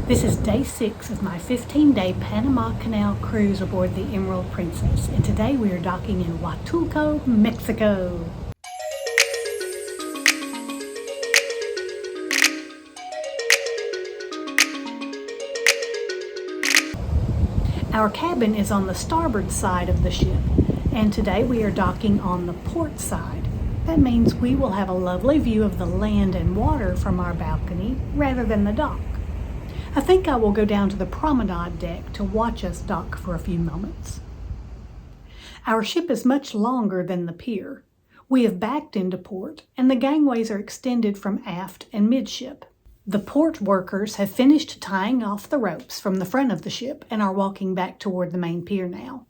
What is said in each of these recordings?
This is day 6 of my 15-day Panama Canal cruise aboard the Emerald Princess, and today we are docking in Huatulco, Mexico. Our cabin is on the starboard side of the ship, and today we are docking on the port side. That means we will have a lovely view of the land and water from our balcony rather than the dock. I think I will go down to the promenade deck to watch us dock for a few moments. Our ship is much longer than the pier. We have backed into port, and the gangways are extended from aft and midship. The port workers have finished tying off the ropes from the front of the ship and are walking back toward the main pier now.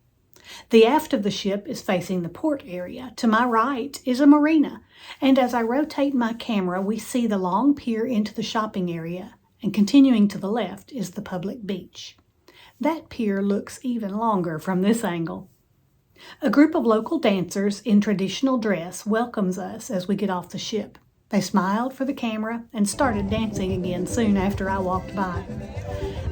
The aft of the ship is facing the port area. To my right is a marina, and as I rotate my camera, we see the long pier into the shopping area, and continuing to the left is the public beach. That pier looks even longer from this angle. A group of local dancers in traditional dress welcomes us as we get off the ship. They smiled for the camera and started dancing again soon after I walked by.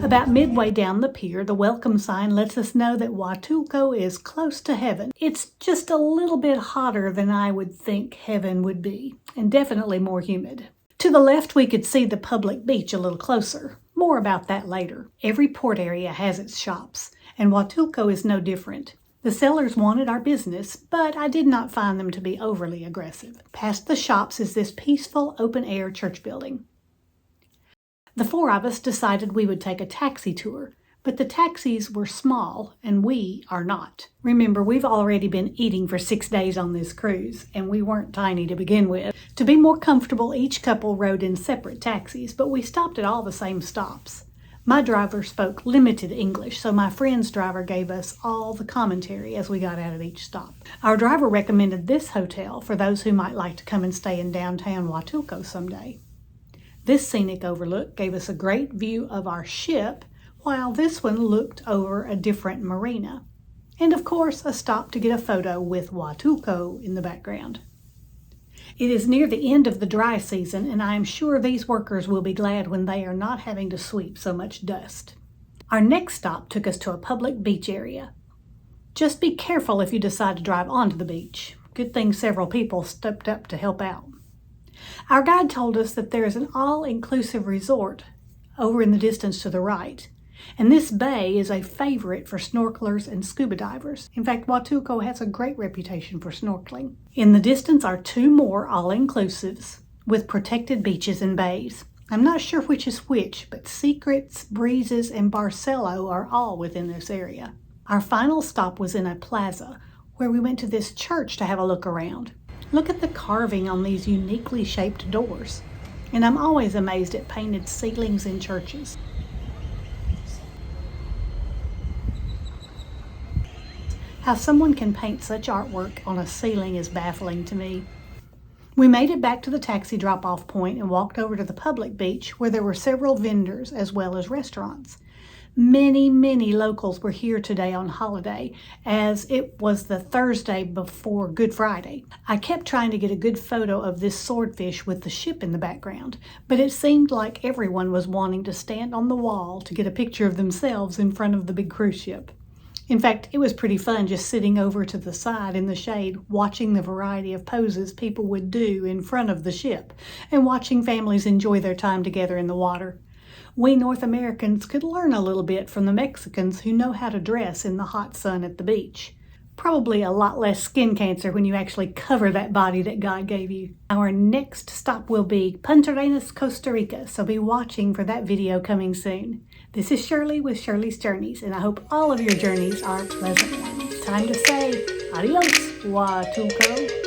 About midway down the pier, the welcome sign lets us know that Huatulco is close to heaven. It's just a little bit hotter than I would think heaven would be, and definitely more humid. To the left, we could see the public beach a little closer. More about that later. Every port area has its shops, and Huatulco is no different. The sellers wanted our business, but I did not find them to be overly aggressive. Past the shops is this peaceful, open-air church building. The four of us decided we would take a taxi tour, but the taxis were small, and we are not. Remember, we've already been eating for 6 days on this cruise, and we weren't tiny to begin with. To be more comfortable, each couple rode in separate taxis, but we stopped at all the same stops. My driver spoke limited English, so my friend's driver gave us all the commentary as we got out at each stop. Our driver recommended this hotel for those who might like to come and stay in downtown Huatulco someday. This scenic overlook gave us a great view of our ship, while this one looked over a different marina. And of course, a stop to get a photo with Huatulco in the background. It is near the end of the dry season, and I am sure these workers will be glad when they are not having to sweep so much dust. Our next stop took us to a public beach area. Just be careful if you decide to drive onto the beach. Good thing several people stepped up to help out. Our guide told us that there is an all-inclusive resort over in the distance to the right, and this bay is a favorite for snorkelers and scuba divers. In fact, Huatulco has a great reputation for snorkeling. In the distance are 2 more all-inclusives with protected beaches and bays. I'm not sure which is which, but Secrets, Breezes, and Barcelo are all within this area. Our final stop was in a plaza where we went to this church to have a look around. Look at the carving on these uniquely shaped doors. And I'm always amazed at painted ceilings in churches. How someone can paint such artwork on a ceiling is baffling to me. We made it back to the taxi drop-off point and walked over to the public beach where there were several vendors as well as restaurants. Many locals were here today on holiday, as it was the Thursday before Good Friday. I kept trying to get a good photo of this swordfish with the ship in the background, but it seemed like everyone was wanting to stand on the wall to get a picture of themselves in front of the big cruise ship. In fact, it was pretty fun just sitting over to the side in the shade, watching the variety of poses people would do in front of the ship, and watching families enjoy their time together in the water. We North Americans could learn a little bit from the Mexicans who know how to dress in the hot sun at the beach. Probably a lot less skin cancer when you actually cover that body that God gave you. Our next stop will be Punta Arenas, Costa Rica, so be watching for that video coming soon. This is Shirley with Shirley's Journeys, and I hope all of your journeys are pleasant ones. Time to say adios, Huatulco.